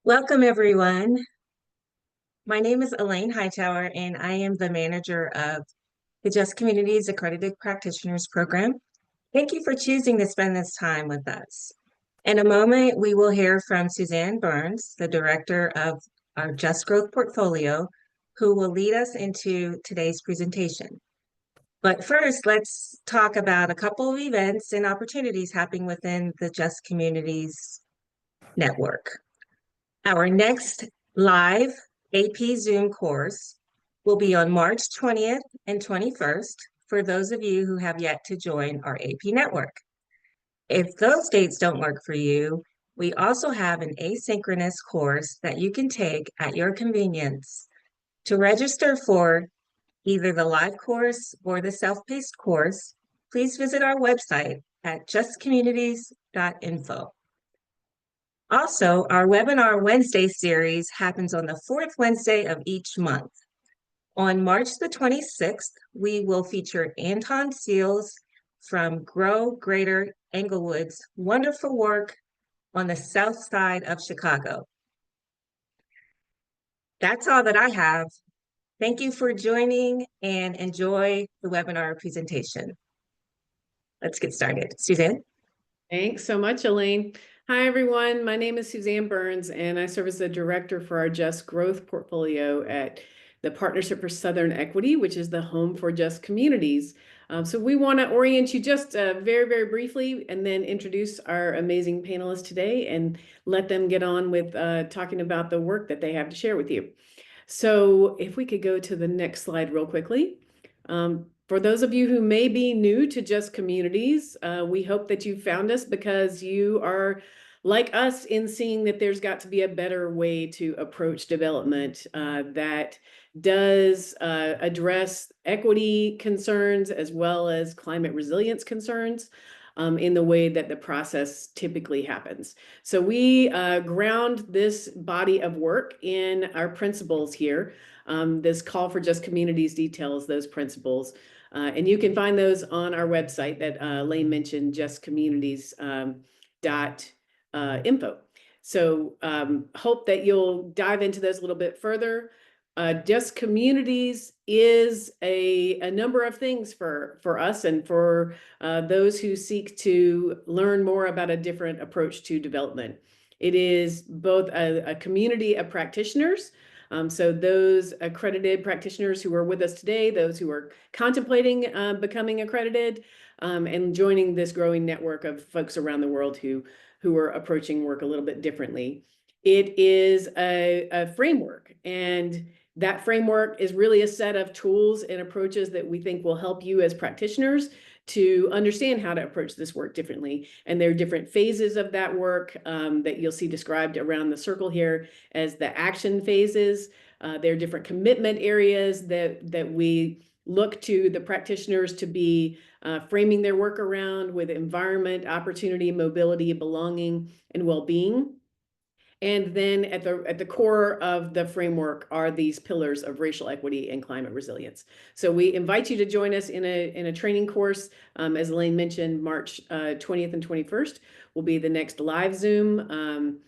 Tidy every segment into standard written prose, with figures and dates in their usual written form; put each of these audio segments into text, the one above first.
Welcome, everyone. My name is Elaine Hightower, and I am the manager of the Just Communities Accredited Practitioners Program. Thank you for choosing to spend this time with us. In a moment, we will hear from Suzanne Burns, the director of our Just Growth portfolio, who will lead us into today's presentation. But first, let's talk about a couple of events and opportunities happening within the Just Communities network. Our next live AP Zoom course will be on March 20th and 21st for those of you who have yet to join our AP network. If those dates don't work for you, we also have an asynchronous course that you can take at your convenience. To register for either the live course or the self-paced course, please visit our website at justcommunities.info. Also, our webinar Wednesday series happens on the fourth Wednesday of each month. On March the 26th, we will feature Anton Seals from Grow Greater Englewood's wonderful work on the south side of Chicago. That's all that I have. Thank you for joining and enjoy the webinar presentation. Let's get started. Suzanne? Thanks so much, Elaine. Hi, everyone. My name is Suzanne Burns, and I serve as the director for our Just Growth portfolio at the Partnership for Southern Equity, which is the home for Just Communities. So we want to orient you just very, very briefly and then introduce our amazing panelists today and let them get on with talking about the work that they have to share with you. So if we could go to the next slide real quickly. For those of you who may be new to Just Communities, we hope that you found us because you are like us in seeing that there's got to be a better way to approach development that does address equity concerns as well as climate resilience concerns in the way that the process typically happens. So we ground this body of work in our principles here. This call for Just Communities details those principles. And you can find those on our website that Elaine mentioned, justcommunities.info. So hope that you'll dive into those a little bit further. Just Communities is a number of things for us and for those who seek to learn more about a different approach to development. It is both a community of practitioners. So those accredited practitioners who are with us today, those who are contemplating becoming accredited, and joining this growing network of folks around the world who are approaching work a little bit differently. It is a framework, and that framework is really a set of tools and approaches that we think will help you as practitioners to understand how to approach this work differently. And there are different phases of that work that you'll see described around the circle here as the action phases. There are different commitment areas that we look to the practitioners to be framing their work around with environment, opportunity, mobility, belonging, and well-being. And then at the core of the framework are these pillars of racial equity and climate resilience. So we invite you to join us in a training course. As Elaine mentioned, March 20th and 21st will be the next live Zoom.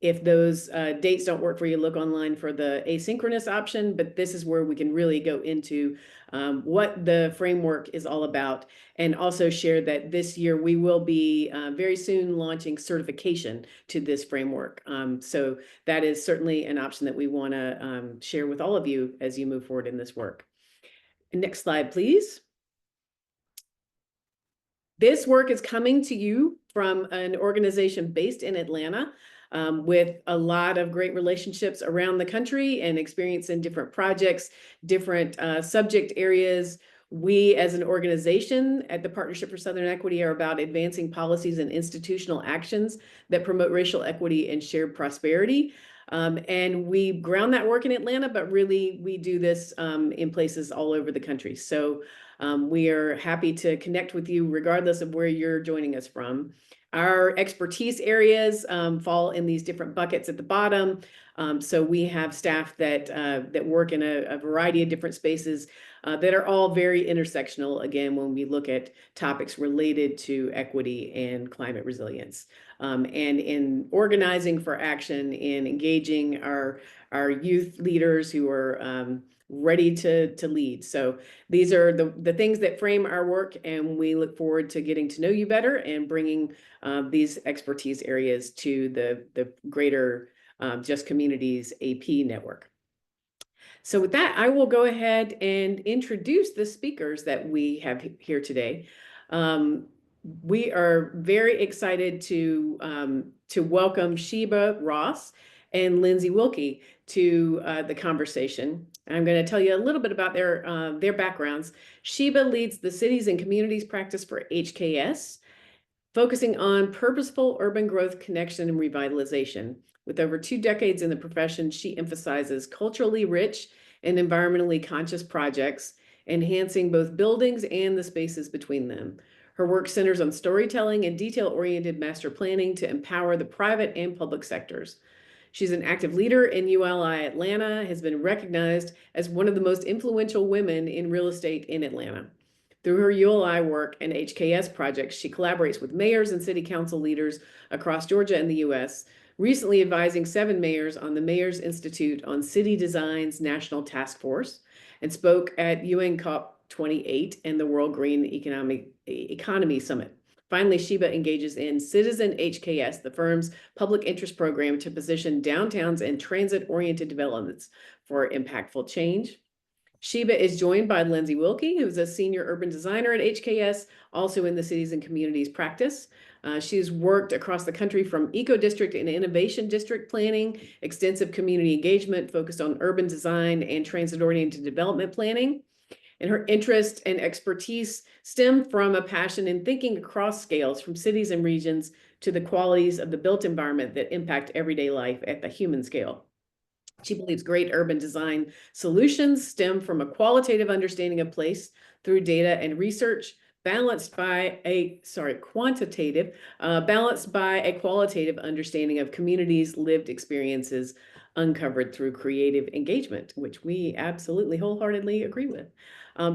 If those dates don't work for you, look online for the asynchronous option, but this is where we can really go into what the framework is all about, and also share that this year we will be very soon launching certification to this framework. So that is certainly an option that we want to share with all of you as you move forward in this work. Next slide, please. This work is coming to you from an organization based in Atlanta, with a lot of great relationships around the country and experience in different projects, different subject areas. We as an organization at the Partnership for Southern Equity are about advancing policies and institutional actions that promote racial equity and shared prosperity. And we ground that work in Atlanta, but really we do this in places all over the country. So we are happy to connect with you regardless of where you're joining us from. Our expertise areas fall in these different buckets at the bottom. So we have staff that work in a variety of different spaces that are all very intersectional, again, when we look at topics related to equity and climate resilience. And in organizing for action, in engaging our youth leaders who are ready to lead. So these are the things that frame our work, and we look forward to getting to know you better and bringing these expertise areas to the greater Just Communities AP network. So with that, I will go ahead and introduce the speakers that we have here today. We are very excited to welcome Sheba Ross and Lindsey Willke to the conversation. I'm going to tell you a little bit about their backgrounds. Sheba leads the Cities and Communities practice for HKS, focusing on purposeful urban growth, connection, and revitalization. With over 2 decades in the profession, she emphasizes culturally rich and environmentally conscious projects, enhancing both buildings and the spaces between them. Her work centers on storytelling and detail-oriented master planning to empower the private and public sectors. She's an active leader in ULI Atlanta, has been recognized as one of the most influential women in real estate in Atlanta. Through her ULI work and HKS projects, she collaborates with mayors and city council leaders across Georgia and the U.S., recently advising 7 mayors on the Mayors Institute on City Design's National Task Force, and spoke at UN COP28 and the World Green Economy Summit. Finally, Sheba engages in Citizen HKS, the firm's public interest program to position downtowns and transit-oriented developments for impactful change. Sheba is joined by Lindsey Willke, who's a senior urban designer at HKS, also in the Cities and Communities practice. She's worked across the country from eco-district and innovation district planning, extensive community engagement focused on urban design and transit-oriented development planning. And her interest and expertise stem from a passion in thinking across scales, from cities and regions to the qualities of the built environment that impact everyday life at the human scale. She believes great urban design solutions stem from a qualitative understanding of place through data and research, balanced by a qualitative understanding of communities' lived experiences uncovered through creative engagement, which we absolutely wholeheartedly agree with.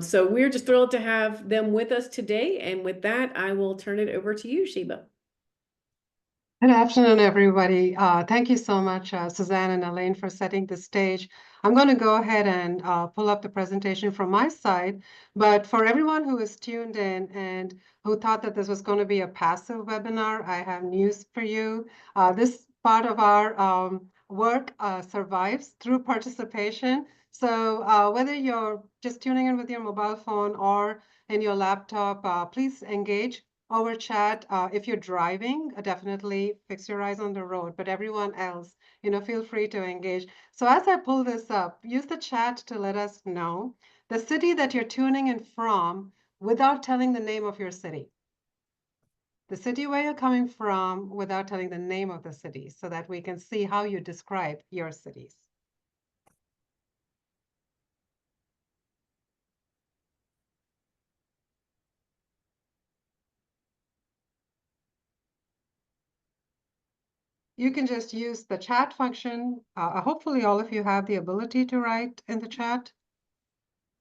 So we're just thrilled to have them with us today. And with that, I will turn it over to you, Sheba. Good afternoon, everybody. Thank you so much, Suzanne and Elaine, for setting the stage. I'm going to go ahead and pull up the presentation from my side. But for everyone who is tuned in and who thought that this was going to be a passive webinar, I have news for you. This part of our work survives through participation. So whether you're just tuning in with your mobile phone or in your laptop, please engage over chat. If you're driving, definitely fix your eyes on the road, but everyone else, feel free to engage. So as I pull this up, use the chat to let us know the city that you're tuning in from without telling the name of your city. The city where you're coming from without telling the name of the city, so that we can see how you describe your cities. You can just use the chat function. Hopefully all of you have the ability to write in the chat.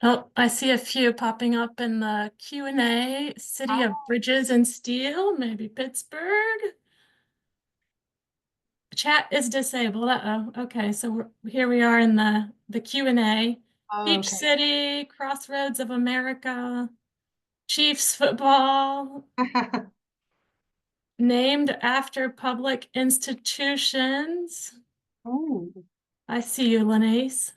Oh, I see a few popping up in the Q&A. City of Bridges and Steel, maybe Pittsburgh. Chat is disabled. Uh-oh. Okay, so here we are in the Q&A. Beach City, Crossroads of America, Chiefs football. Named after public institutions. Oh. I see you, Lenise.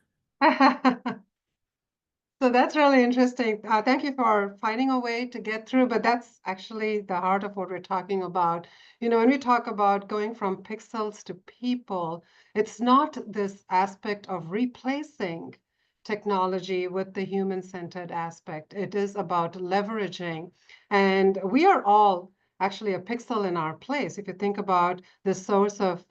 So that's really interesting. Thank you for finding a way to get through, but that's actually the heart of what we're talking about. When we talk about going from pixels to people, it's not this aspect of replacing technology with the human-centered aspect. It is about leveraging. And we are all actually a pixel in our place. If you think about the source of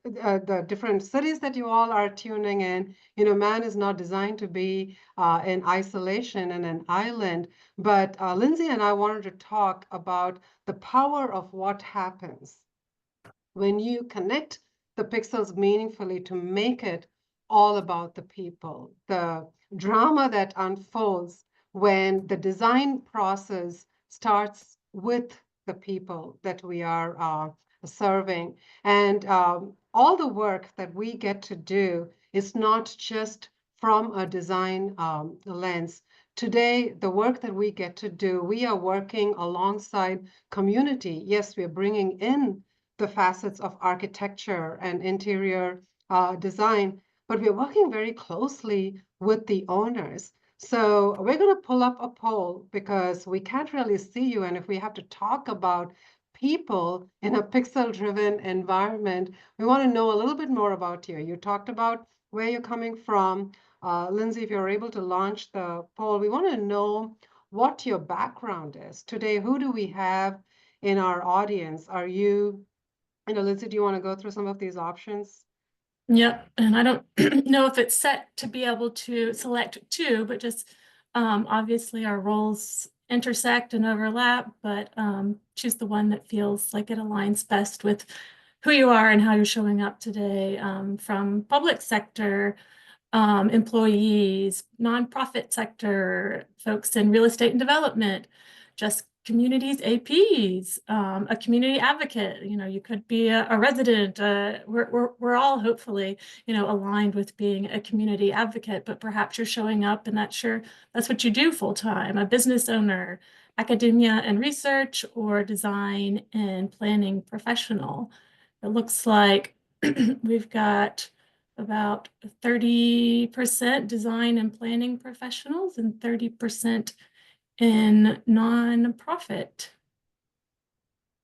the different cities that you all are tuning in. Man is not designed to be in isolation and an island. But Lindsey and I wanted to talk about the power of what happens when you connect the pixels meaningfully to make it all about the people, the drama that unfolds when the design process starts with the people that we are serving. And all the work that we get to do is not just from a design lens. Today, the work that we get to do, we are working alongside community. Yes, we are bringing in the facets of architecture and interior design, but we're working very closely with the owners. So we're going to pull up a poll because we can't really see you. And if we have to talk about people in a pixel-driven environment, we want to know a little bit more about you. You talked about where you're coming from. Lindsey, if you're able to launch the poll, we want to know what your background is. Today, who do we have in our audience? Are you Lindsey, do you want to go through some of these options? Yep, and I don't know if it's set to be able to select two, but just obviously our roles intersect and overlap, but choose the one that feels like it aligns best with who you are and how you're showing up today, from public sector employees, nonprofit sector, folks in real estate and development, just communities APs, a community advocate. You could be a resident. We're all hopefully aligned with being a community advocate, but perhaps you're showing up and that's what you do full time. A business owner, academia and research, or design and planning professional. It looks like we've got about 30% design and planning professionals and 30% in nonprofit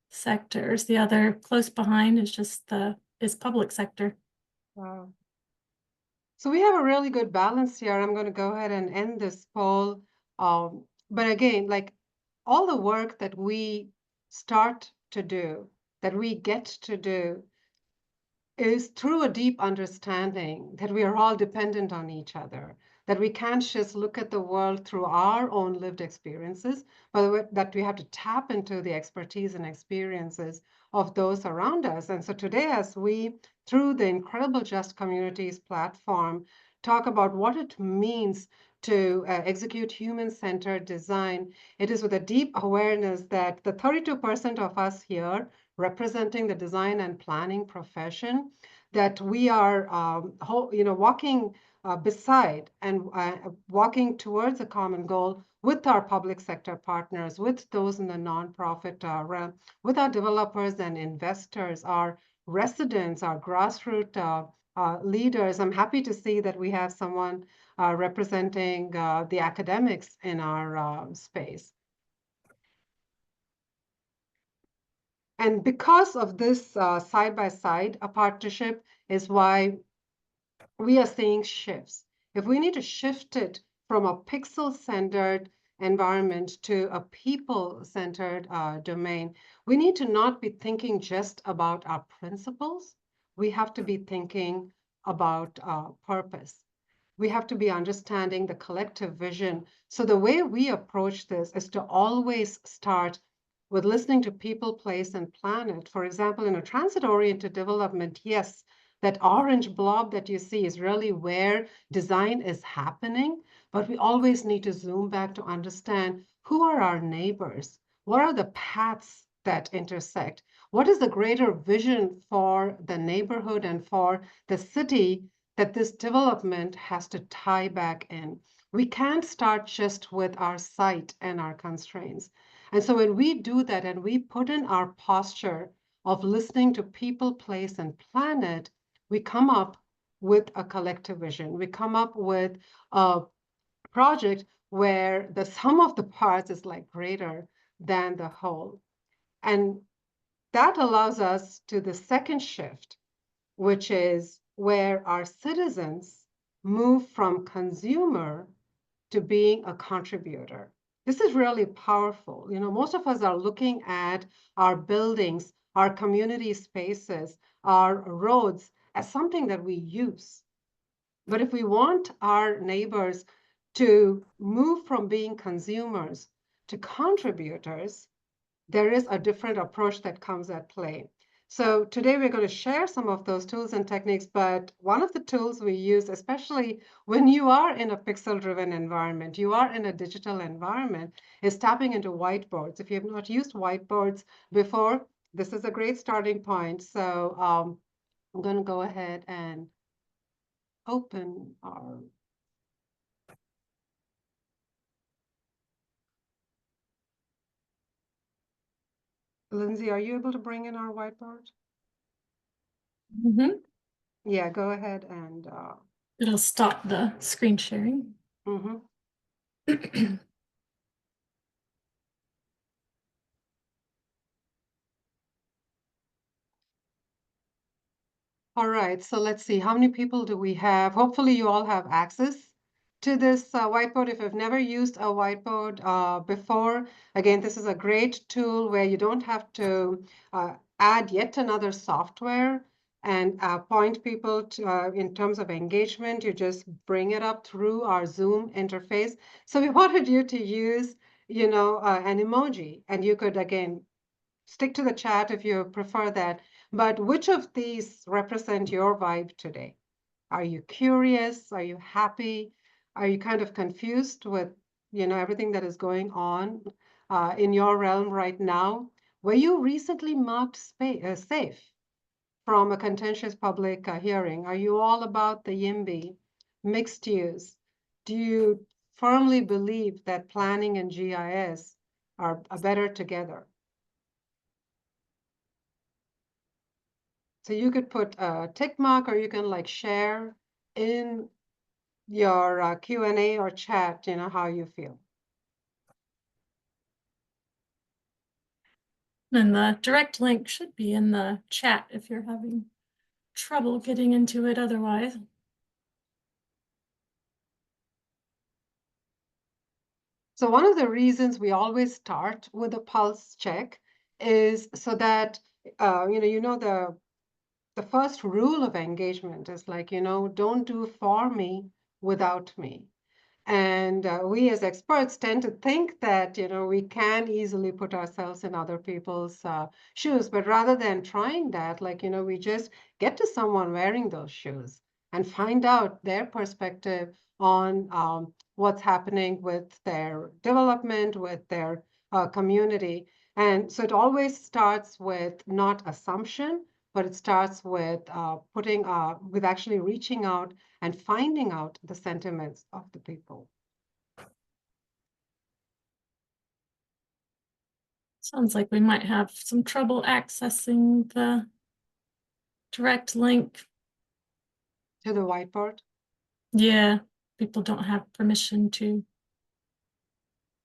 sectors. The other close behind is just public sector. Wow. So we have a really good balance here. I'm going to go ahead and end this poll. But again, like all the work that we start to do, that we get to do, is through a deep understanding that we are all dependent on each other, that we can't just look at the world through our own lived experiences, but that we have to tap into the expertise and experiences of those around us. And so today, as we, through the Incredible Just Communities platform, talk about what it means to execute human-centered design, it is with a deep awareness that the 32% of us here representing the design and planning profession, that we are walking beside and walking towards a common goal with our public sector partners, with those in the nonprofit realm, with our developers and investors, our residents, our grassroots leaders. I'm happy to see that we have someone representing the academics in our space. And because of this side-by-side partnership is why we are seeing shifts. If we need to shift it from a pixel-centered environment to a people-centered domain, we need to not be thinking just about our principles. We have to be thinking about purpose. We have to be understanding the collective vision. So the way we approach this is to always start with listening to people, place, and planet. For example, in a transit-oriented development, yes, that orange blob that you see is really where design is happening, but we always need to zoom back to understand who are our neighbors? What are the paths that intersect? What is the greater vision for the neighborhood and for the city that this development has to tie back in? We can't start just with our site and our constraints. And so when we do that and we put in our posture of listening to people, place, and planet, we come up with a collective vision. We come up with a project where the sum of the parts is like greater than the whole. And that allows us to the second shift, which is where our citizens move from consumer to being a contributor. This is really powerful. Most of us are looking at our buildings our community spaces, our roads as something that we use. But if we want our neighbors to move from being consumers to contributors, there is a different approach that comes at play. So today we're going to share some of those tools and techniques, but one of the tools we use, especially when you are in a pixel-driven environment, you are in a digital environment, is tapping into whiteboards. If you have not used whiteboards before, this is a great starting point. So I'm going to go ahead and open our Lindsey, are you able to bring in our whiteboard? Mhm. Yeah, go ahead and It'll stop the screen sharing. mhm. All right, so let's see, how many people do we have? Hopefully you all have access to this whiteboard. If you've never used a whiteboard before, again, this is a great tool where you don't have to add yet another software and point people to, in terms of engagement. You just bring it up through our Zoom interface. So we wanted you to use, you know, an emoji, and you could, again, stick to the chat if you prefer that. But which of these represent your vibe today? Are you curious? Are you happy? Are you kind of confused with, you know, everything that is going on in your realm right now? Were you recently marked safe from a contentious public hearing? Are you all about the YIMBY, mixed use? Do you firmly believe that planning and GIS are better together? So you could put a tick mark, or you can like share in your Q&A or chat, you know, how you feel. And the direct link should be in the chat if you're having trouble getting into it otherwise. So one of the reasons we always start with a pulse check is so that, you know, the first rule of engagement is like, you know, don't do for me without me. And we as experts tend to think that, you know, we can easily put ourselves in other people's shoes. But rather than trying that, like, you know, we just get to someone wearing those shoes and find out their perspective on what's happening with their development, with their community. And so it always starts with not assumption, but it starts with with actually reaching out and finding out the sentiments of the people. Sounds like we might have some trouble accessing the direct link. To the whiteboard? Yeah, people don't have permission to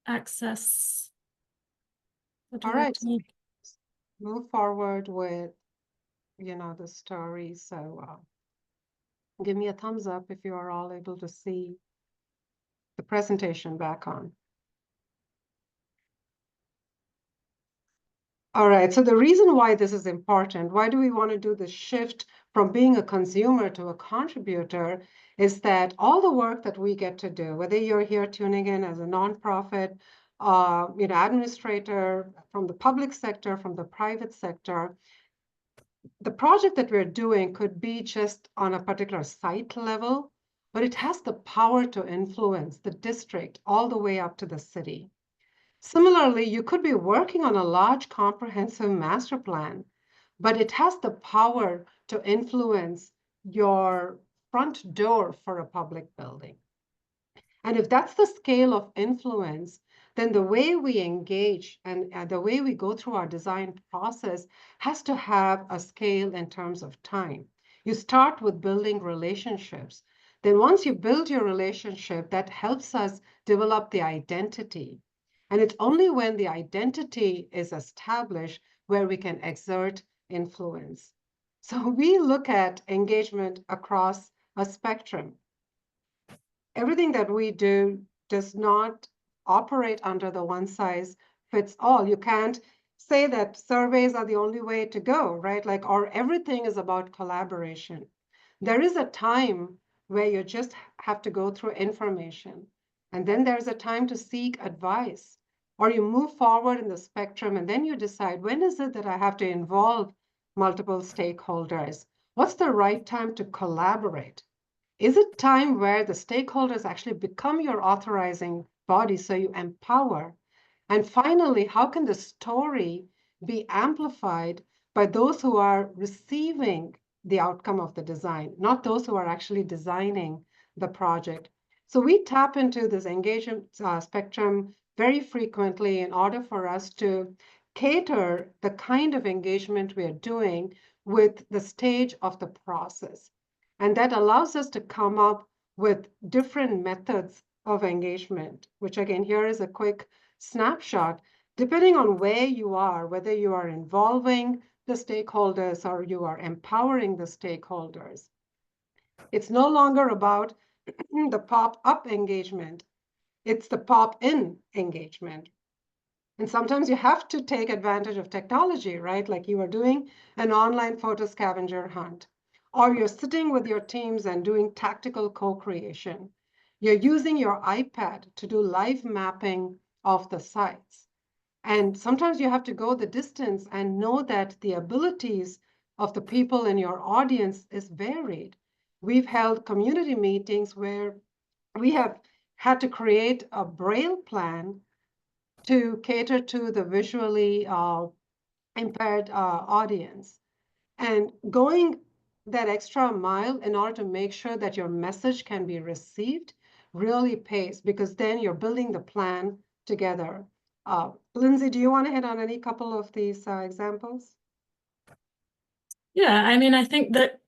access the All right, direct link. move forward with, you know, the story. So give me a thumbs up if you are all able to see the presentation back on. All right, so the reason why this is important, why do we want to do the shift from being a consumer to a contributor, is that all the work that we get to do, whether you're here tuning in as a nonprofit, you know, administrator from the public sector, from the private sector, the project that we're doing could be just on a particular site level, but it has the power to influence the district all the way up to the city. Similarly, you could be working on a large comprehensive master plan, but it has the power to influence your front door for a public building. And if that's the scale of influence, then the way we engage and the way we go through our design process has to have a scale in terms of time. You start with building relationships. Then once you build your relationship, that helps us develop the identity. And it's only when the identity is established where we can exert influence. So we look at engagement across a spectrum. Everything that we do does not operate under the one size fits all. You can't say that surveys are the only way to go, right? Like, or everything is about collaboration. There is a time where you just have to go through information. And then there's a time to seek advice. Or you move forward in the spectrum and then you decide, when is it that I have to involve multiple stakeholders? What's the right time to collaborate? Is it time where the stakeholders actually become your authorizing body so you empower? And finally, how can the story be amplified by those who are receiving the outcome of the design, not those who are actually designing the project? So we tap into this engagement spectrum very frequently in order for us to cater the kind of engagement we are doing with the stage of the process. And that allows us to come up with different methods of engagement, which again, here is a quick snapshot. Depending on where you are, whether you are involving the stakeholders or you are empowering the stakeholders, it's no longer about the pop-up engagement. It's the pop-in engagement. And sometimes you have to take advantage of technology, right? Like you are doing an online photo scavenger hunt, or you're sitting with your teams and doing tactical co-creation. You're using your iPad to do live mapping of the sites. And sometimes you have to go the distance and know that the abilities of the people in your audience is varied. We've held community meetings where we have had to create a Braille plan to cater to the visually impaired audience. And going that extra mile in order to make sure that your message can be received really pays, because then you're building the plan together. Lindsey, do you want to hit on any couple of these examples? Yeah, I mean, I think that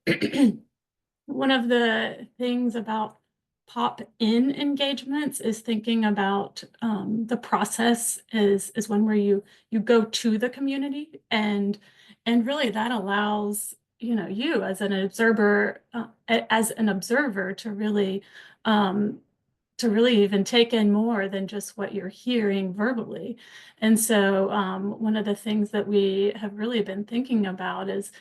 one of the things about pop-in engagements is thinking about the process is one where you go to the community, and really that allows you as an observer to really even take in more than just what you're hearing verbally. And so one of the things that we have really been thinking about is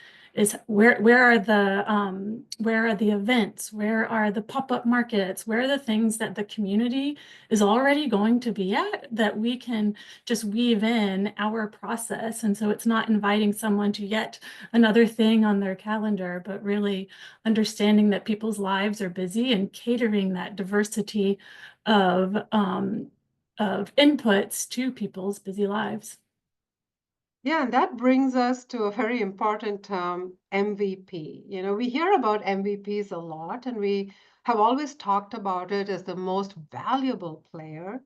where are the events, where are the pop-up markets, where are the things that the community is already going to be at that we can just weave in our process. And so it's not inviting someone to yet another thing on their calendar, but really understanding that people's lives are busy and catering that diversity of inputs to people's busy lives. Yeah, and that brings us to a very important term, MVP. You know, we hear about MVPs a lot, and we have always talked about it as the most valuable player.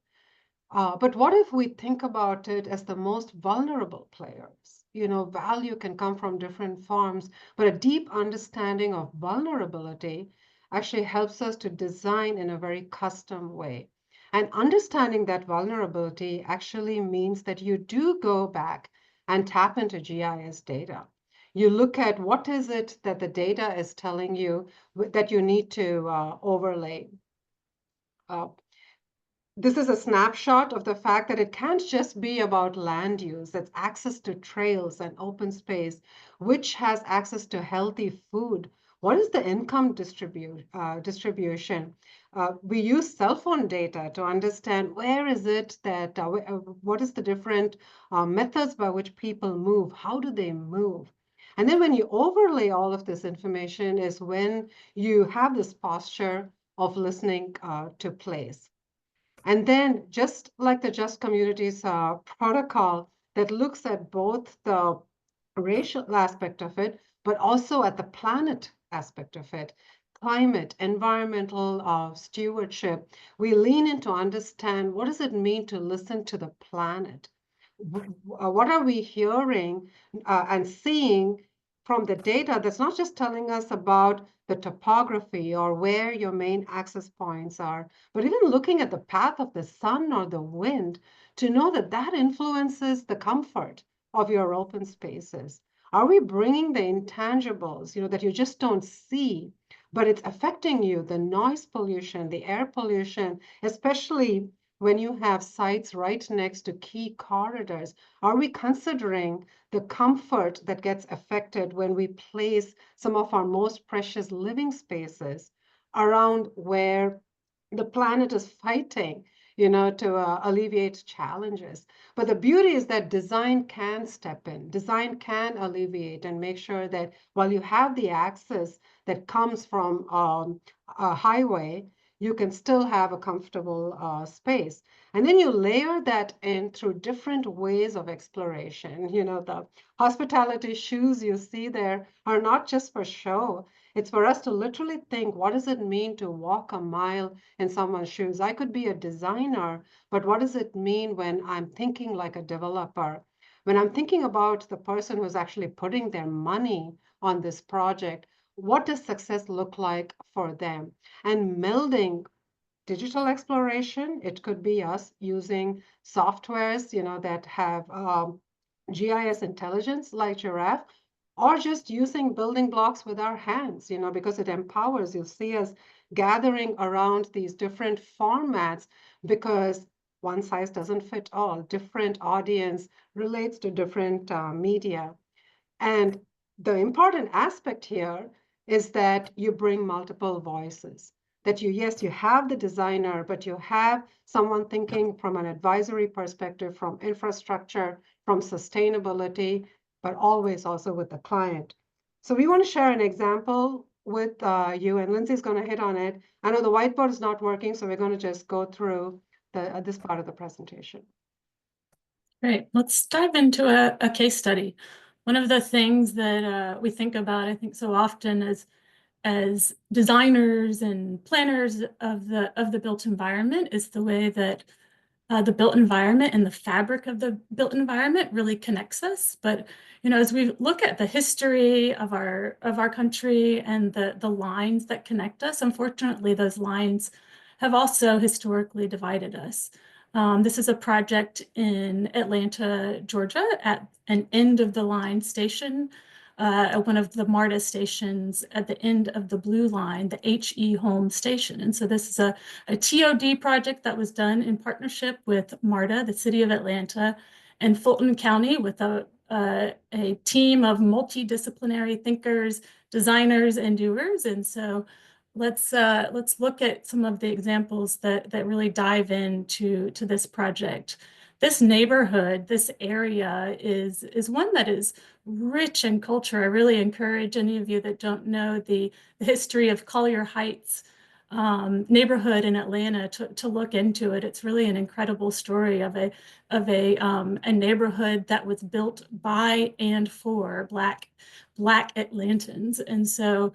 But what if we think about it as the most vulnerable players? You know, value can come from different forms, but a deep understanding of vulnerability actually helps us to design in a very custom way. And understanding that vulnerability actually means that you do go back and tap into GIS data. You look at what is it that the data is telling you that you need to overlay. This is a snapshot of the fact that it can't just be about land use. It's access to trails and open space, which has access to healthy food. What is the income distribution? We use cell phone data to understand where is it that, what is the different methods by which people move? How do they move? And then when you overlay all of this information is when you have this posture of listening to place. And then just like the Just Communities protocol that looks at both the racial aspect of it, but also at the planet aspect of it, climate, environmental stewardship, we lean in to understand what does it mean to listen to the planet? What are we hearing and seeing from the data that's not just telling us about the topography or where your main access points are, but even looking at the path of the sun or the wind to know that that influences the comfort of your open spaces. Are we bringing the intangibles, that you just don't see, but it's affecting you, the noise pollution, the air pollution, especially when you have sites right next to key corridors? Are we considering the comfort that gets affected when we place some of our most precious living spaces around where the planet is fighting, to alleviate challenges? But the beauty is that design can step in, design can alleviate and make sure that while you have the access that comes from a highway, you can still have a comfortable space. And then you layer that in through different ways of exploration. The hospitality shoes you see there are not just for show. It's for us to literally think, what does it mean to walk a mile in someone's shoes? I could be a designer, but what does it mean when I'm thinking like a developer? When I'm thinking about the person who's actually putting their money on this project, what does success look like for them? And melding digital exploration, it could be us using softwares, that have GIS intelligence like Giraffe, or just using building blocks with our hands, because it empowers. You'll see us gathering around these different formats because one size doesn't fit all. Different audience relates to different media. And the important aspect here is that you bring multiple voices. That yes, you have the designer, but you have someone thinking from an advisory perspective, from infrastructure, from sustainability, but always also with the client. So we want to share an example with you, and Lindsey's going to hit on it. I know the whiteboard is not working, so we're going to just go through this part of the presentation. Great. Let's dive into a case study. One of the things that we think about, I think, so often as designers and planners of the built environment is the way that the built environment and the fabric of the built environment really connects us. But as we look at the history of our country and the lines that connect us, unfortunately, those lines have also historically divided us. This is a project in Atlanta, Georgia, at an end of the line station, one of the MARTA stations at the end of the blue line, the HE Home Station. And so this is a TOD project that was done in partnership with MARTA, the City of Atlanta, and Fulton County with a team of multidisciplinary thinkers, designers, and doers. And so let's look at some of the examples that really dive into this project. This neighborhood, this area is one that is rich in culture. I really encourage any of you that don't know the history of Collier Heights neighborhood in Atlanta to look into it. It's really an incredible story of a neighborhood that was built by and for Black Atlantans. And so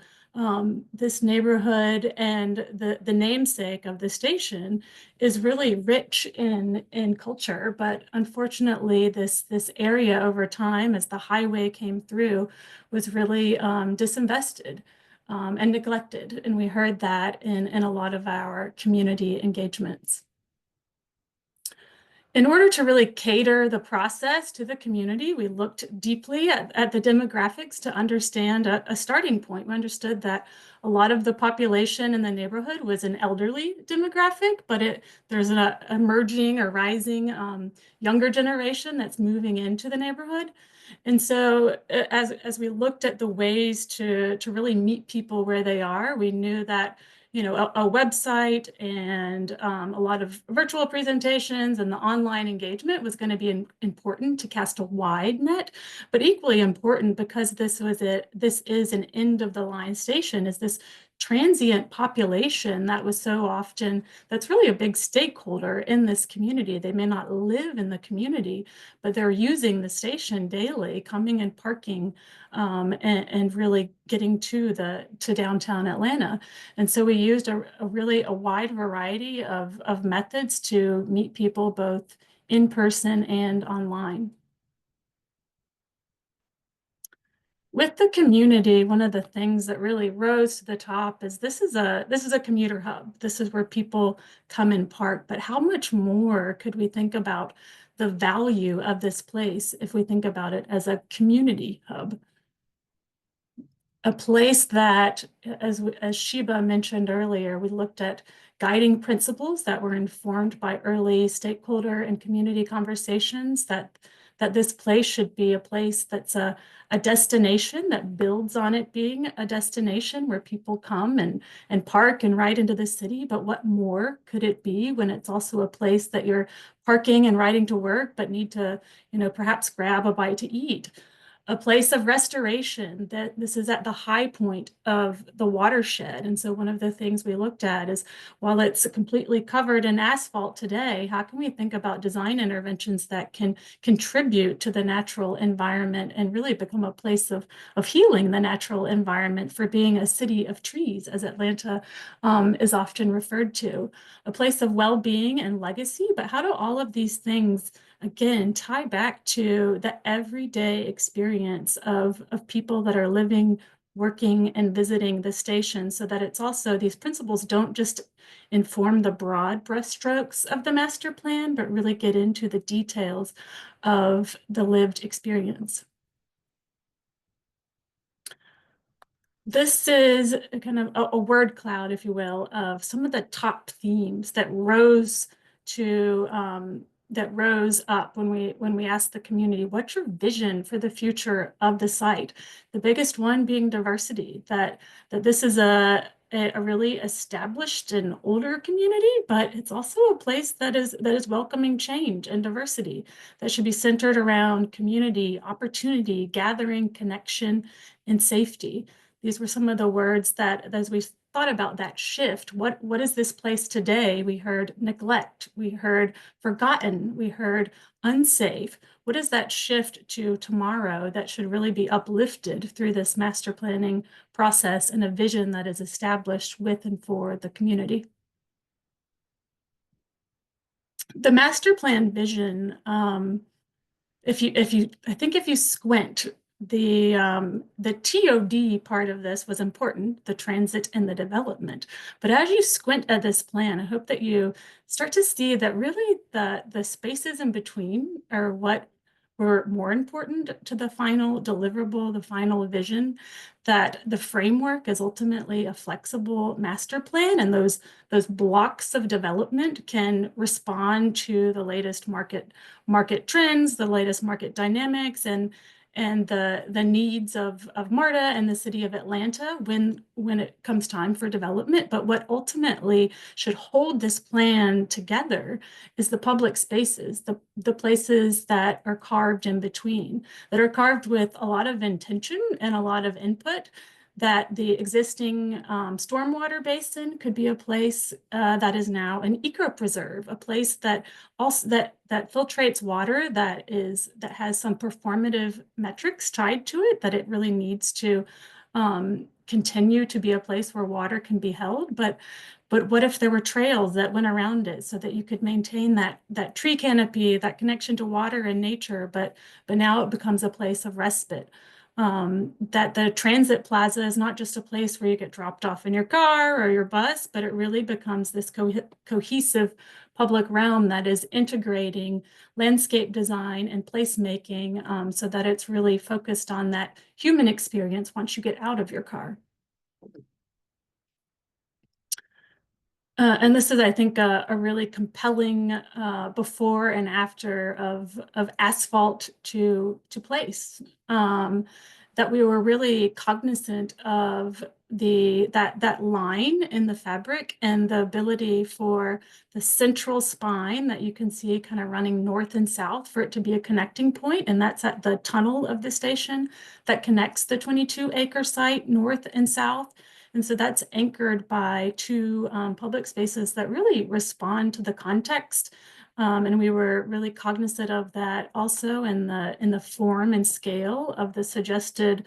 this neighborhood and the namesake of the station is really rich in culture, but unfortunately this area over time, as the highway came through, was really disinvested and neglected. And we heard that in a lot of our community engagements. In order to really cater the process to the community, we looked deeply at the demographics to understand a starting point. We understood that a lot of the population in the neighborhood was an elderly demographic, but there's an emerging or rising younger generation that's moving into the neighborhood. And so as we looked at the ways to really meet people where they are, we knew that a website and a lot of virtual presentations and the online engagement was going to be important to cast a wide net, but equally important because this is an end of the line station, is this transient population that was so often, that's really a big stakeholder in this community. They may not live in the community, but they're using the station daily, coming and parking and really getting to downtown Atlanta. And so we used a really wide variety of methods to meet people both in person and online. With the community, one of the things that really rose to the top is this is a commuter hub. This is where people come and park, but how much more could we think about the value of this place if we think about it as a community hub? A place that, as Sheba mentioned earlier, we looked at guiding principles that were informed by early stakeholder and community conversations, that this place should be a place that's a destination that builds on it being a destination where people come and park and ride into the city. But what more could it be when it's also a place that you're parking and riding to work, but need to, perhaps grab a bite to eat? A place of restoration, that this is at the high point of the watershed. And so one of the things we looked at is, while it's completely covered in asphalt today, how can we think about design interventions that can contribute to the natural environment and really become a place of healing the natural environment, for being a city of trees, as Atlanta is often referred to, a place of well-being and legacy. But how do all of these things, again, tie back to the everyday experience of people that are living, working, and visiting the station, so that it's also, these principles don't just inform the broad brushstrokes of the master plan, but really get into the details of the lived experience. This is a kind of a word cloud, if you will, of some of the top themes that rose up when we asked the community, what's your vision for the future of the site? The biggest one being diversity, that this is a really established and older community, but it's also a place that is welcoming change and diversity, that should be centered around community, opportunity, gathering, connection, and safety. These were some of the words that, as we thought about that shift, what is this place today? We heard neglect, we heard forgotten, we heard unsafe. What is that shift to tomorrow that should really be uplifted through this master planning process and a vision that is established with and for the community? The master plan vision, I think if you squint, the TOD part of this was important, the transit and the development. But as you squint at this plan, I hope that you start to see that really the spaces in between are what were more important to the final deliverable, the final vision, that the framework is ultimately a flexible master plan, and those blocks of development can respond to the latest market trends, the latest market dynamics, and the needs of MARTA and the city of Atlanta when it comes time for development. But what ultimately should hold this plan together is the public spaces, the places that are carved in between, that are carved with a lot of intention and a lot of input. That the existing stormwater basin could be a place that is now an eco-preserve, a place that also that filtrates water, that has some performative metrics tied to it, that it really needs to continue to be a place where water can be held. But what if there were trails that went around it, so that you could maintain that tree canopy, that connection to water and nature, but now it becomes a place of respite. That the transit plaza is not just a place where you get dropped off in your car or your bus, but it really becomes this cohesive public realm that is integrating landscape design and placemaking, so that it's really focused on that human experience once you get out of your car. And this is, I think, a really compelling before and after of asphalt to place. That we were really cognizant of that line in the fabric, and the ability for the central spine that you can see kind of running north and south, for it to be a connecting point. And that's at the tunnel of the station that connects the 22-acre site north and south. And so that's anchored by two public spaces that really respond to the context. And we were really cognizant of that also in the form and scale of the suggested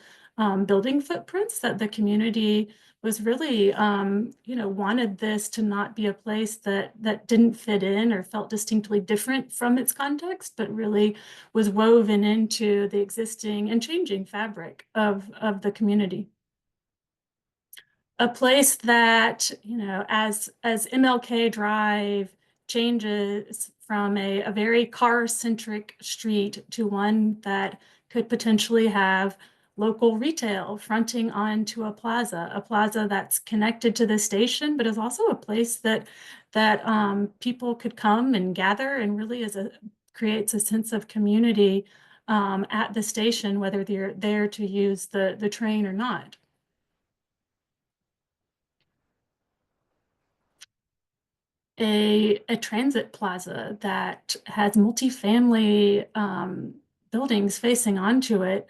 building footprints, that the community was really, wanted this to not be a place that didn't fit in or felt distinctly different from its context, but really was woven into the existing and changing fabric of the community. A place that, as MLK Drive changes from a very car-centric street to one that could potentially have local retail fronting onto a plaza that's connected to the station, but is also a place that people could come and gather, and really creates a sense of community at the station, whether they're there to use the train or not. A transit plaza that has multifamily buildings facing onto it,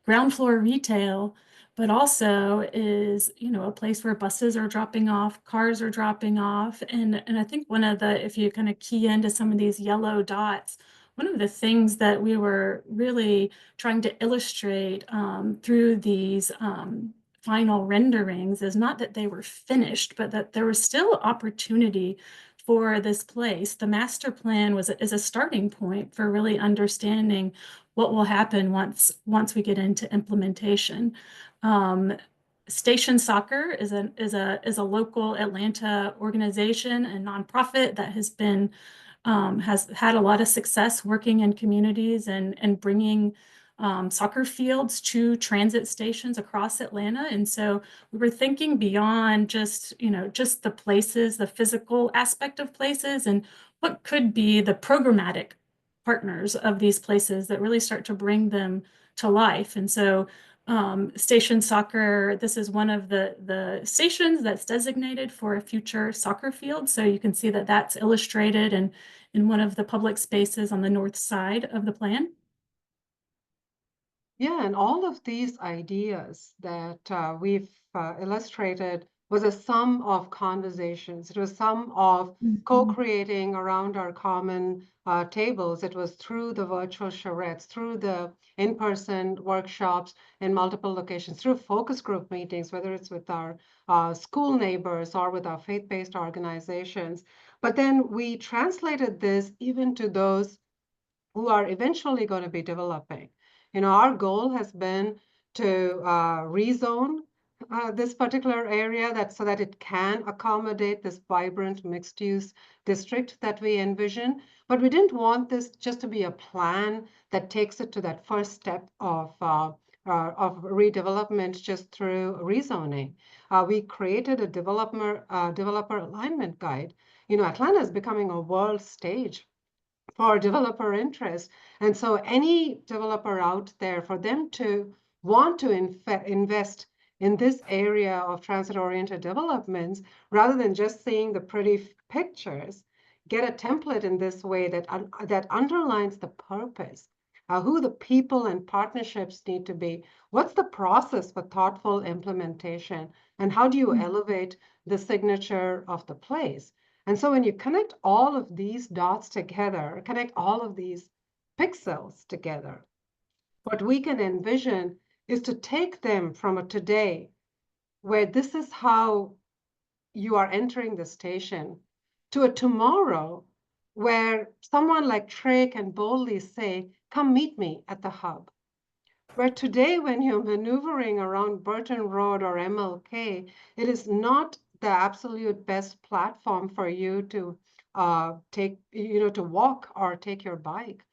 ground floor retail, but also is, you know, a place where buses are dropping off, cars are dropping off. And I think one of the, if you kind of key into some of these yellow dots, one of the things that we were really trying to illustrate through these final renderings is not that they were finished, but that there was still opportunity for this place. The master plan is a starting point for really understanding what will happen once we get into implementation. Station Soccer is a local Atlanta organization and nonprofit that has been has had a lot of success working in communities and bringing soccer fields to transit stations across Atlanta. And so we were thinking beyond just, you know, just the places, the physical aspect of places, and what could be the programmatic partners of these places that really start to bring them to life. And so Station Soccer, this is one of the stations that's designated for a future soccer field. So you can see that that's illustrated in one of the public spaces on the north side of the plan. Yeah, and all of these ideas that we've illustrated was a sum of conversations. It was sum of co-creating around our common tables. It was through the virtual charrettes, through the in-person workshops in multiple locations, through focus group meetings, whether it's with our school neighbors or with our faith-based organizations. But then we translated this even to those who are eventually going to be developing. You know, our goal has been to rezone this particular area so that it can accommodate this vibrant mixed-use district that we envision. But we didn't want this just to be a plan that takes it to that first step of redevelopment just through rezoning. We created a developer alignment guide. You know, Atlanta is becoming a world stage for developer interest. And so any developer out there, for them to want to invest in this area of transit-oriented developments, rather than just seeing the pretty pictures, get a template in this way that underlines the purpose, who the people and partnerships need to be, what's the process for thoughtful implementation, and how do you elevate the signature of the place. And so when you connect all of these dots together, connect all of these pixels together, what we can envision is to take them from a today, where this is how you are entering the station, to a tomorrow, where someone like Trey can boldly say, come meet me at the hub. Where today, when you're maneuvering around Burton Road or MLK, it is not the absolute best platform for you to to walk or take your bike.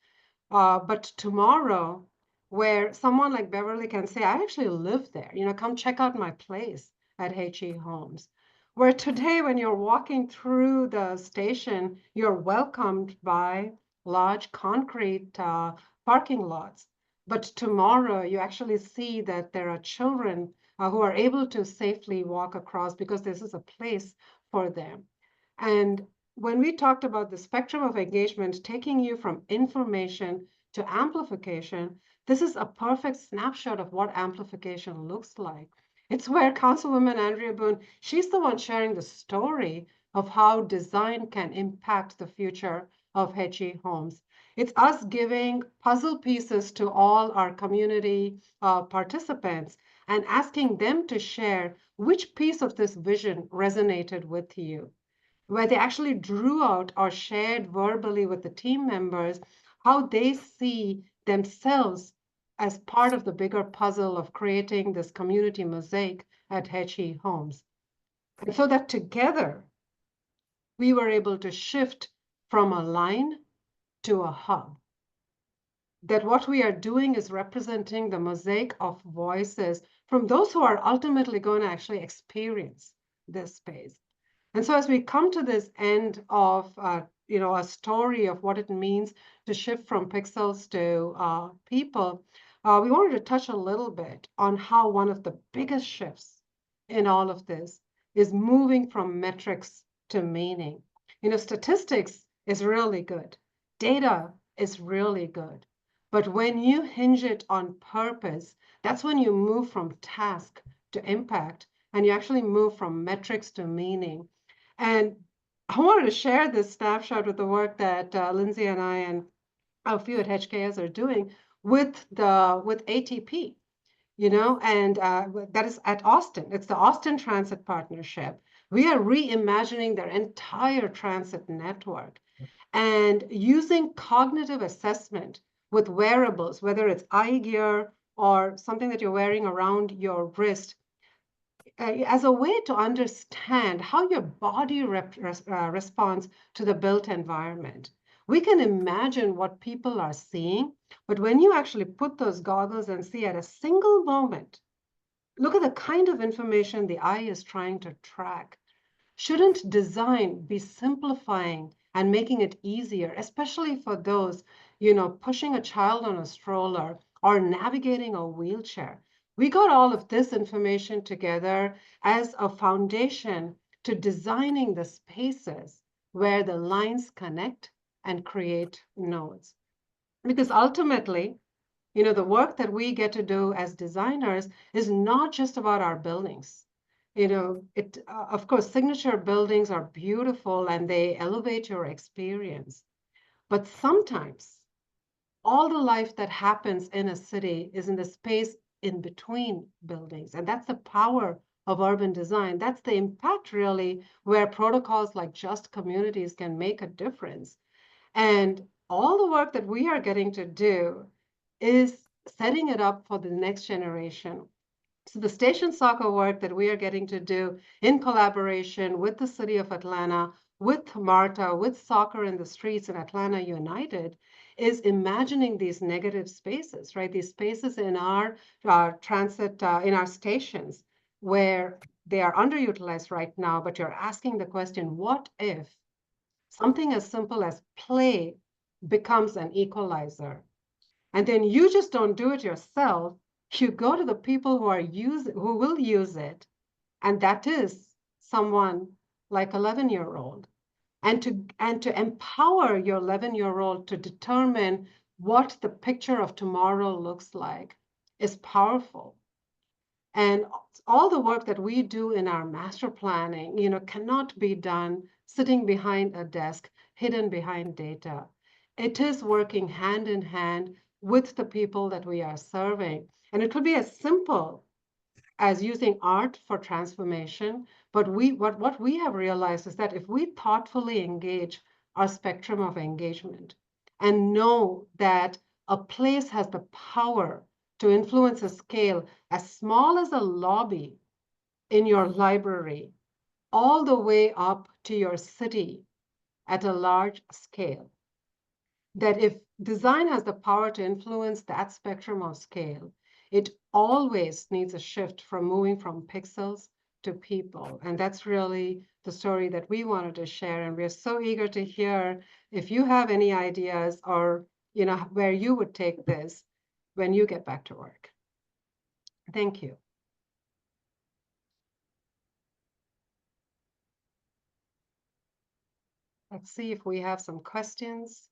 But tomorrow, where someone like Beverly can say, I actually live there, you know, come check out my place at HE Homes. Where today, when you're walking through the station, you're welcomed by large concrete parking lots. But tomorrow, you actually see that there are children who are able to safely walk across because this is a place for them. And when we talked about the spectrum of engagement, taking you from information to amplification, this is a perfect snapshot of what amplification looks like. It's where Councilwoman Andrea Boone, she's the one sharing the story of how design can impact the future of HE Homes. It's us giving puzzle pieces to all our community participants and asking them to share which piece of this vision resonated with you, where they actually drew out or shared verbally with the team members how they see themselves as part of the bigger puzzle of creating this community mosaic at HE Homes. And so that together, we were able to shift from a line to a hub. that what we are doing is representing the mosaic of voices from those who are ultimately going to actually experience this space. And so as we come to this end of a story of what it means to shift from pixels to people, we wanted to touch a little bit on how one of the biggest shifts in all of this is moving from metrics to meaning. Statistics is really good. Data is really good. But when you hinge it on purpose, that's when you move from task to impact, and you actually move from metrics to meaning. And I wanted to share this snapshot with the work that Lindsey and I and a few at HKS are doing with ATP, and that is at Austin. It's the Austin Transit Partnership. We are reimagining their entire transit network and using cognitive assessment with wearables, whether it's eye gear or something that you're wearing around your wrist, as a way to understand how your body responds to the built environment. We can imagine what people are seeing, but when you actually put those goggles and see at a single moment, look at the kind of information the eye is trying to track. Shouldn't design be simplifying and making it easier, especially for those, pushing a child on a stroller or navigating a wheelchair? We got all of this information together as a foundation to designing the spaces where the lines connect and create nodes. Because ultimately, the work that we get to do as designers is not just about our buildings. Of course, signature buildings are beautiful and they elevate your experience. But sometimes all the life that happens in a city is in the space in between buildings. And that's the power of urban design. That's the impact, really, where protocols like just communities can make a difference. And all the work that we are getting to do is setting it up for the next generation. So the station soccer work that we are getting to do in collaboration with the City of Atlanta, with MARTA, with Soccer in the Streets and Atlanta United, is imagining these negative spaces, right? These spaces in our transit, in our stations, where they are underutilized right now, but you're asking the question, what if something as simple as play becomes an equalizer? And then you just don't do it yourself. You go to the people who will use it, and that is someone like 11-year-old, and to empower your 11-year-old to determine what the picture of tomorrow looks like is powerful. And all the work that we do in our master planning, cannot be done sitting behind a desk, hidden behind data. It is working hand in hand with the people that we are serving. And it could be as simple as using art for transformation. But what we have realized is that if we thoughtfully engage our spectrum of engagement and know that a place has the power to influence a scale as small as a lobby in your library, all the way up to your city at a large scale, that if design has the power to influence that spectrum of scale, it always needs a shift from moving from pixels to people. And that's really the story that we wanted to share. And we're so eager to hear if you have any ideas or, where you would take this when you get back to work. Thank you. Let's see if we have some questions.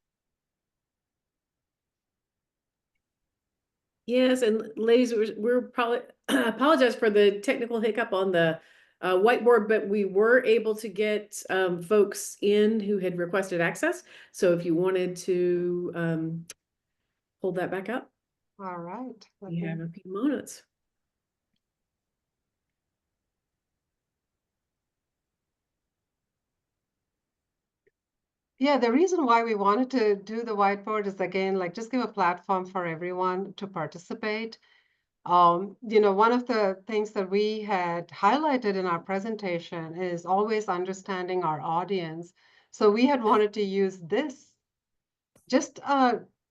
Yes, and ladies, we're probably apologize for the technical hiccup on the whiteboard, but we were able to get folks in who had requested access. So if you wanted to pull that back up. All right. We have a few moments. Yeah, the reason why we wanted to do the whiteboard is, again, like, just give a platform for everyone to participate. One of the things that we had highlighted in our presentation is always understanding our audience. So we had wanted to use this, just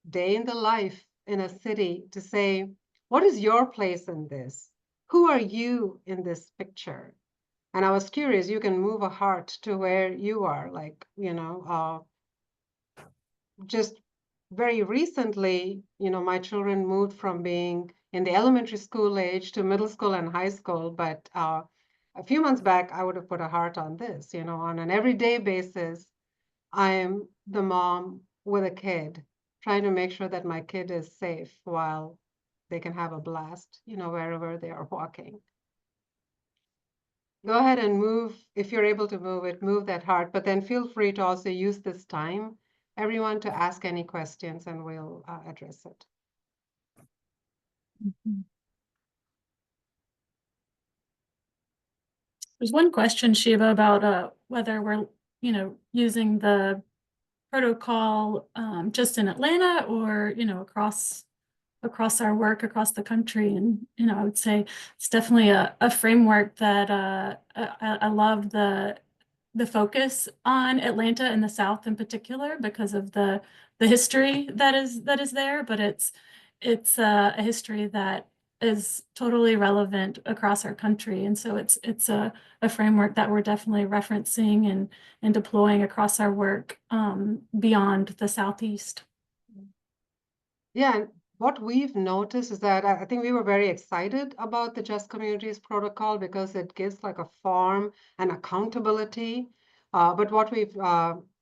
day in the life in a city to say, what is your place in this? Who are you in this picture? And I was curious, you can move a heart to where you are, like, just very recently, my children moved from being in the elementary school age to middle school and high school. But a few months back, I would have put a heart on this, on an everyday basis. I am the mom with a kid, trying to make sure that my kid is safe while they can have a blast, wherever they are walking. Go ahead and move, if you're able to move it, move that heart, but then feel free to also use this time, everyone, to ask any questions and we'll address it. There's one question, Sheba, about whether we're, using the protocol just in Atlanta or, across our work across the country. And, I would say it's definitely a framework that I love the focus on Atlanta and the South in particular because of the history that is there, but it's a history that is totally relevant across our country. And so it's a framework that we're definitely referencing and deploying across our work beyond the Southeast. Yeah, and what we've noticed is that I think we were very excited about the Just Communities protocol because it gives like a form and accountability. But what we've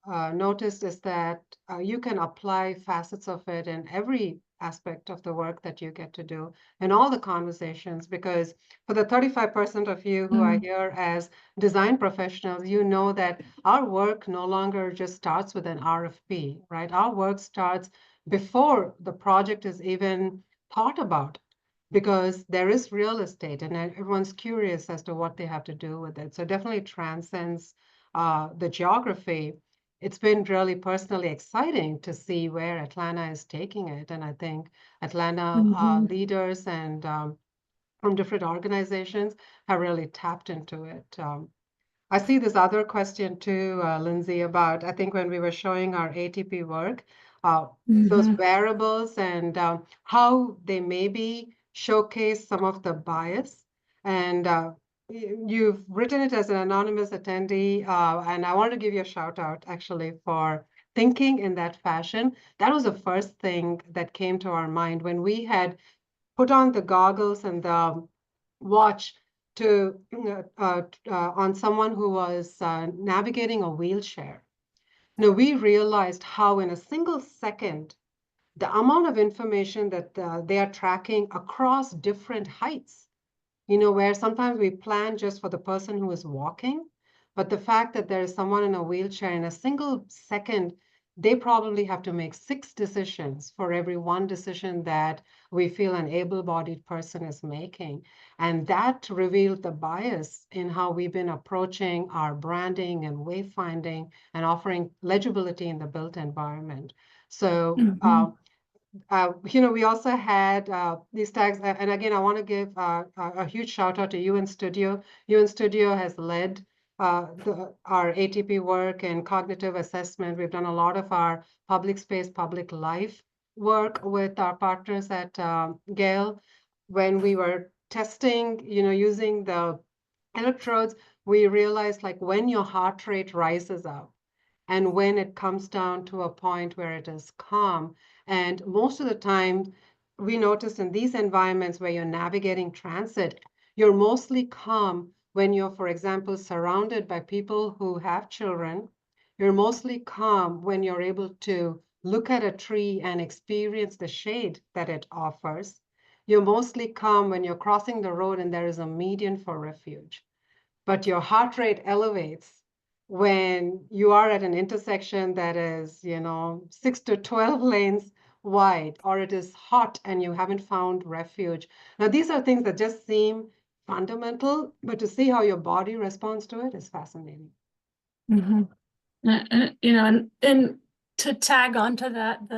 noticed is that you can apply facets of it in every aspect of the work that you get to do in all the conversations, because for the 35% of you who are here as design professionals, you know that our work no longer just starts with an RFP, right? Our work starts before the project is even thought about, because there is real estate and everyone's curious as to what they have to do with it. So definitely transcends the geography. It's been really personally exciting to see where Atlanta is taking it. And I think Atlanta leaders and from different organizations have really tapped into it. I see this other question too, Lindsey, about, I think when we were showing our ATP work, those variables and how they maybe showcase some of the bias. And you've written it as an anonymous attendee, and I want to give you a shout out actually for thinking in that fashion. That was the first thing that came to our mind when we had put on the goggles and the watch to on someone who was navigating a wheelchair. We realized how in a single second, the amount of information that they are tracking across different heights, where sometimes we plan just for the person who is walking, but the fact that there is someone in a wheelchair in a single second, they probably have to make 6 decisions for every one decision that we feel an able-bodied person is making. And that revealed the bias in how we've been approaching our branding and wayfinding and offering legibility in the built environment. So we also had these tags, and again, I want to give a huge shout out to UN Studio. UN Studio has led our ATP work and cognitive assessment. We've done a lot of our public space, public life work with our partners at Gale. When we were testing, using the electrodes, we realized like when your heart rate rises up, and when it comes down to a point where it is calm. And most of the time, we notice in these environments where you're navigating transit, you're mostly calm when you're, for example, surrounded by people who have children. You're mostly calm when you're able to look at a tree and experience the shade that it offers. You're mostly calm when you're crossing the road and there is a median for refuge. But your heart rate elevates when you are at an intersection that is, 6 to 12 lanes wide, or it is hot and you haven't found refuge. Now, these are things that just seem fundamental, but to see how your body responds to it is fascinating. And to tag onto that,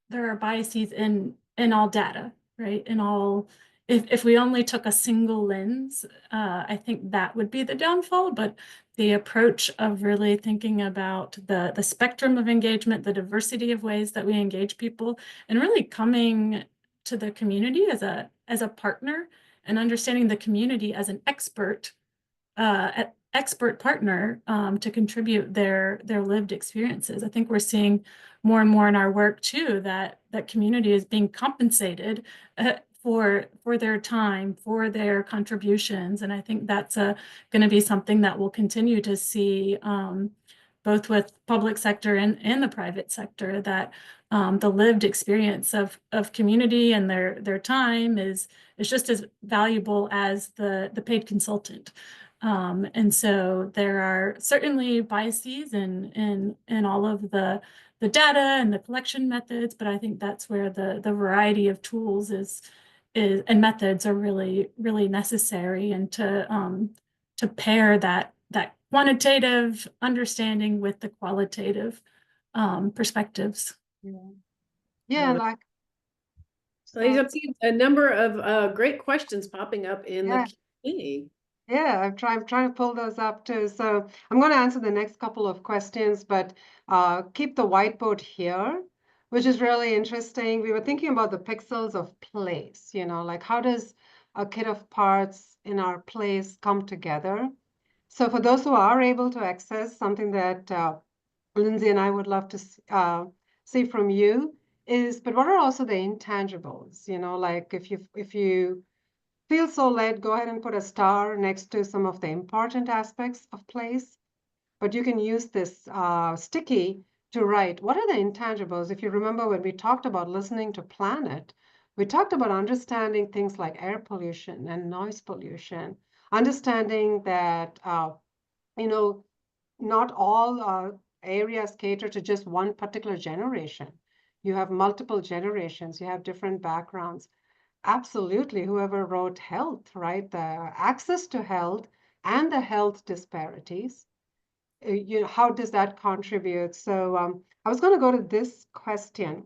there are biases in all data, right? In all if we only took a single lens, I think that would be the downfall. But the approach of really thinking about the spectrum of engagement, the diversity of ways that we engage people, and really coming to the community as a partner and understanding the community as an expert partner to contribute their lived experiences. I think we're seeing more and more in our work too that community is being compensated for their time, for their contributions, and I think that's going to be something that we'll continue to see both with public sector and the private sector, that the lived experience of community and their time is just as valuable as the paid consultant. And so there are certainly biases in all of the data and the collection methods, but I think that's where the variety of tools is and methods are really, really necessary, and to pair that quantitative understanding with the qualitative perspectives. Yeah, Well, like Ladies, I've seen a number of great questions popping up in Yeah. the Q&A. yeah, I'm trying to pull those up too. So I'm going to answer the next couple of questions, but keep the whiteboard here, which is really interesting. We were thinking about the pixels of place, like how does a kit of parts in our place come together? So for those who are able to access something that Lindsey and I would love to see from you is, but what are also the intangibles? Like if you feel so led, go ahead and put a star next to some of the important aspects of place. But you can use this sticky to write, what are the intangibles? If you remember when we talked about listening to planet, we talked about understanding things like air pollution and noise pollution, understanding that, not all areas cater to just one particular generation. You have multiple generations, you have different backgrounds. Absolutely, whoever wrote health, right? The access to health and the health disparities, how does that contribute? So I was going to go to this question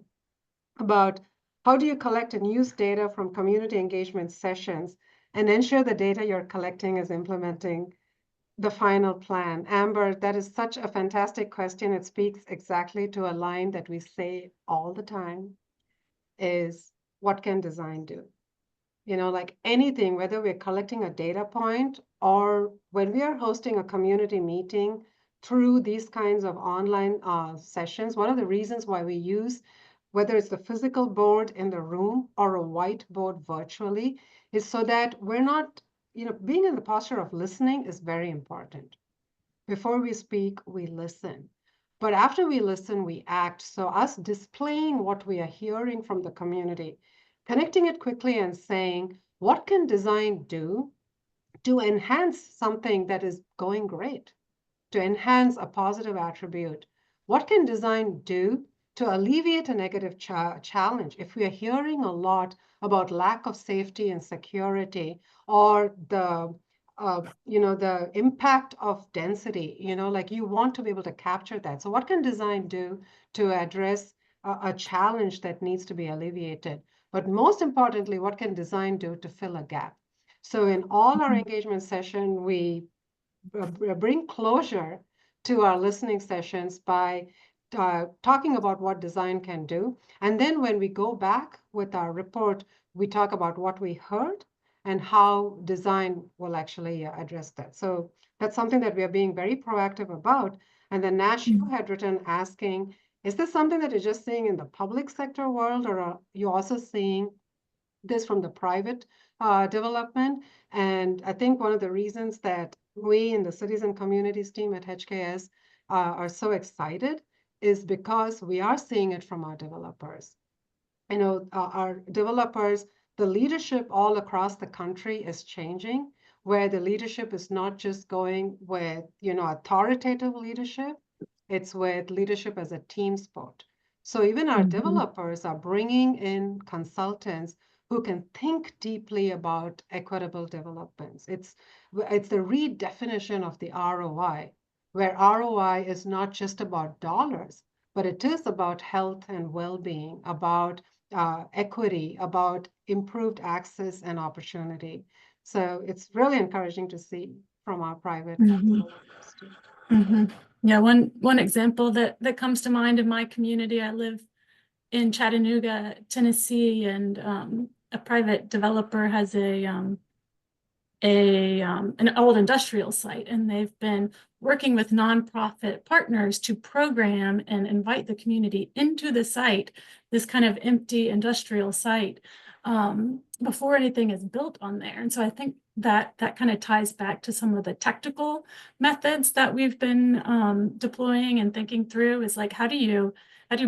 about how do you collect and use data from community engagement sessions and ensure the data you're collecting is implementing the final plan? Amber, that is such a fantastic question. It speaks exactly to a line that we say all the time, is what can design do? Like anything, whether we're collecting a data point or when we are hosting a community meeting through these kinds of online sessions, one of the reasons why we use, whether it's the physical board in the room or a whiteboard virtually, is so that we're not, being in the posture of listening is very important. Before we speak, we listen. But after we listen, we act. So us displaying what we are hearing from the community, connecting it quickly and saying, what can design do to enhance something that is going great, to enhance a positive attribute? What can design do to alleviate a negative challenge? If we are hearing a lot about lack of safety and security, or the impact of density, like you want to be able to capture that. So what can design do to address a challenge that needs to be alleviated? But most importantly, what can design do to fill a gap? So in all our engagement session, we bring closure to our listening sessions by talking about what design can do. And then when we go back with our report, we talk about what we heard and how design will actually address that. So that's something that we are being very proactive about. And then Nash, you had written asking, is this something that you're just seeing in the public sector world, or are you also seeing this from the private development? And I think one of the reasons that we in the Cities and Communities team at HKS are so excited is because we are seeing it from our developers. Our developers, the leadership all across the country is changing, where the leadership is not just going with, authoritative leadership, it's with leadership as a team sport. So even our developers are bringing in consultants who can think deeply about equitable developments. It's the redefinition of the ROI, where ROI is not just about dollars, but it is about health and well-being, about equity, about improved access and opportunity. So it's really encouraging to see from our private developers too. Yeah, one example that comes to mind in my community, I live in Chattanooga, Tennessee, and a private developer has an old industrial site, and they've been working with nonprofit partners to program and invite the community into the site, this kind of empty industrial site, before anything is built on there. And so I think that kind of ties back to some of the technical methods that we've been deploying and thinking through, is like, how do you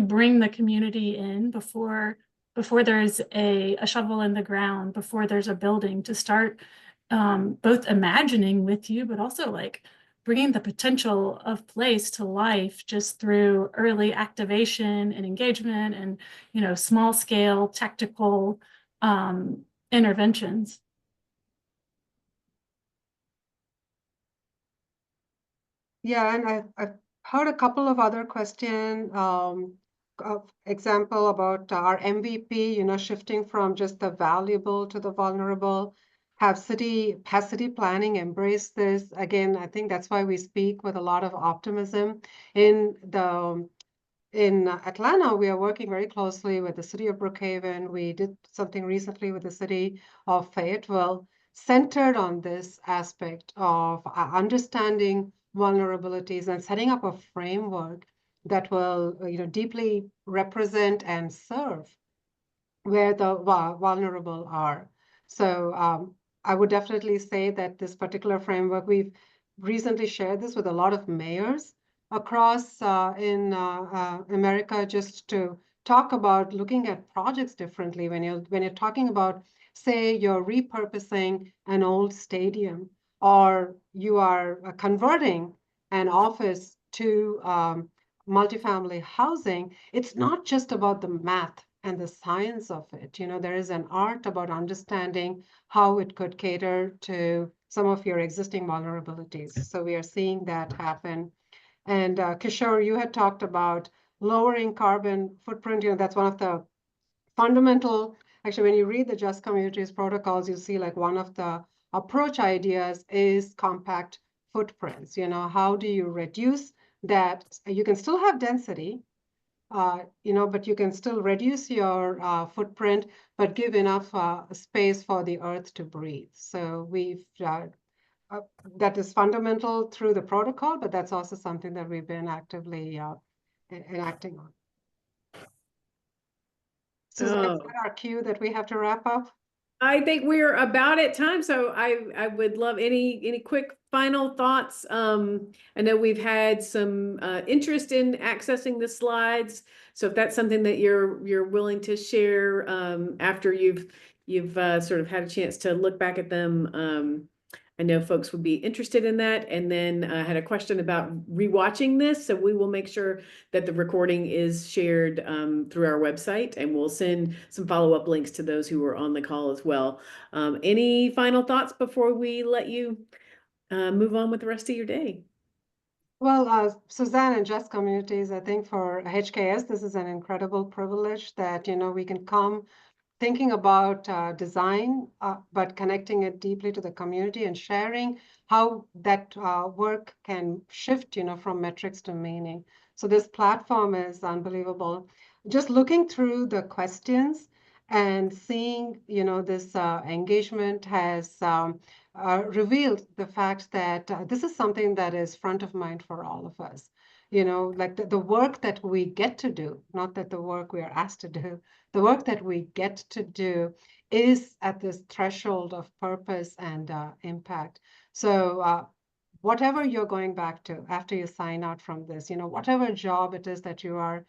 bring the community in before there's a shovel in the ground, before there's a building, to start both imagining with you, but also like bringing the potential of place to life just through early activation and engagement and, you know, small scale tactical interventions. Yeah, and I've heard a couple of other questions. Example about our MVP, you know, shifting from just the valuable to the vulnerable. Has city planning embraced this? Again, I think that's why we speak with a lot of optimism. In Atlanta, we are working very closely with the city of Brookhaven. We did something recently with the city of Fayetteville, centered on this aspect of understanding vulnerabilities and setting up a framework that will, you know, deeply represent and serve where the vulnerable are. So I would definitely say that this particular framework, we've recently shared this with a lot of mayors across in America, just to talk about looking at projects differently. When you're talking about, say, you're repurposing an old stadium, or you are converting an office to multifamily housing, it's not just about the math and the science of it. You know, there is an art about understanding how it could cater to some of your existing vulnerabilities. So we are seeing that happen. And Kishore, you had talked about lowering carbon footprint. You know, that's one of the fundamental, actually, when you read the Just Communities protocols, you see like one of the approach ideas is compact footprints. You know, how do you reduce that? You can still have density, you know, but you can still reduce your footprint, but give enough space for the earth to breathe. So we've that is fundamental through the protocol, but that's also something that we've been actively enacting on. Suzanne, is that our cue that we have to wrap up? I think we're about at time, so I would love any quick final thoughts. I know we've had some interest in accessing the slides, so if that's something that you're willing to share after you've sort of had a chance to look back at them. I know folks would be interested in that. And then I had a question about rewatching this. So we will make sure that the recording is shared through our website, and we'll send some follow-up links to those who were on the call as well. Any final thoughts before we let you move on with the rest of your day? Well, Suzanne and Just Communities, I think for HKS, this is an incredible privilege that, you know, we can come thinking about design, but connecting it deeply to the community and sharing how that work can shift, you know, from metrics to meaning. So this platform is unbelievable. Just looking through the questions and seeing, you know, this engagement has revealed the fact that this is something that is front of mind for all of us. You know, like the work that we get to do, not that the work we are asked to do, the work that we get to do is at this threshold of purpose and impact. So whatever you're going back to after you sign out from this, you know, whatever job it is that you are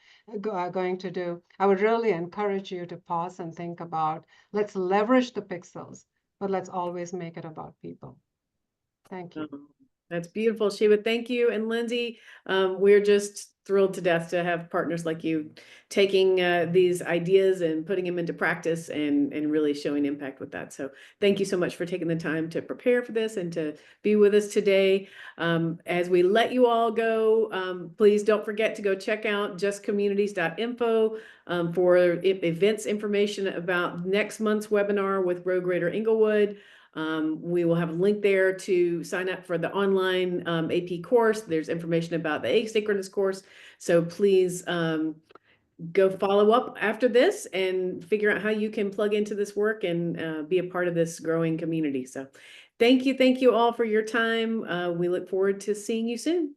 going to do, I would really encourage you to pause and think about, let's leverage the pixels, but let's always make it about people. Thank you. That's beautiful, Sheba. Thank you. And Lindsey, we're just thrilled to death to have partners like you taking these ideas and putting them into practice and really showing impact with that. So thank you so much for taking the time to prepare for this and to be with us today. As we let you all go, please don't forget to go check out justcommunities.info for events information about next month's webinar with Road Grader Inglewood. We will have a link there to sign up for the online AP course. There's information about the asynchronous course. So please go follow up after this and figure out how you can plug into this work and be a part of this growing community. So thank you all for your time. We look forward to seeing you soon.